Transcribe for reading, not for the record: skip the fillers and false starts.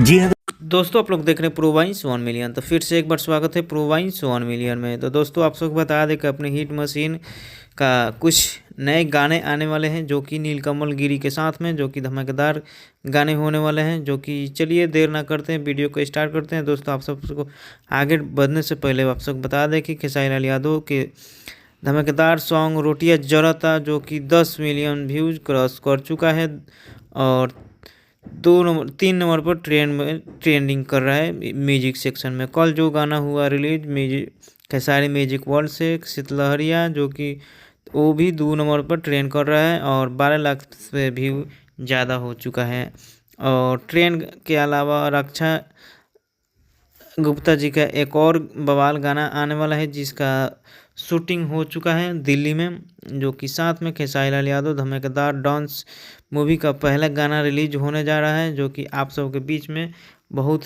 जी हाँ दोस्तों, आप लोग देख रहे हैं प्रोवाइंस 1 मिलियन। तो फिर से एक बार स्वागत है प्रोवाइंस 1 मिलियन में। तो दोस्तों, आप सबको बता दें कि अपनी हिट मशीन का कुछ नए गाने आने वाले हैं, जो कि नीलकमल गिरी के साथ में, जो कि धमाकेदार गाने होने वाले हैं। जो कि चलिए देर ना करते हैं, वीडियो को स्टार्ट करते हैं। दोस्तों, आप सबको आगे बढ़ने से पहले आप सबको बता दें कि खेसारी लाल यादव के धमाकेदार सॉन्ग रोटियां जरता, जो कि 10 मिलियन व्यूज क्रॉस कर चुका है और 3 नंबर पर ट्रेंडिंग कर रहा है म्यूजिक सेक्शन में। कल जो गाना हुआ release music Khesari music world से शीतलहरिया, जो कि वो भी 2 नंबर पर ट्रेंड कर रहा है और 12 लाख से भी ज़्यादा हो चुका है। और ट्रेंड के अलावा रक्षा गुप्ता जी का एक और बवाल गाना आने वाला है, जिसका शूटिंग हो चुका है दिल्ली में, जो कि साथ में खेसारी लाल यादव धमाकेदार डांस मूवी का पहला गाना रिलीज होने जा रहा है, जो कि आप सबके बीच में बहुत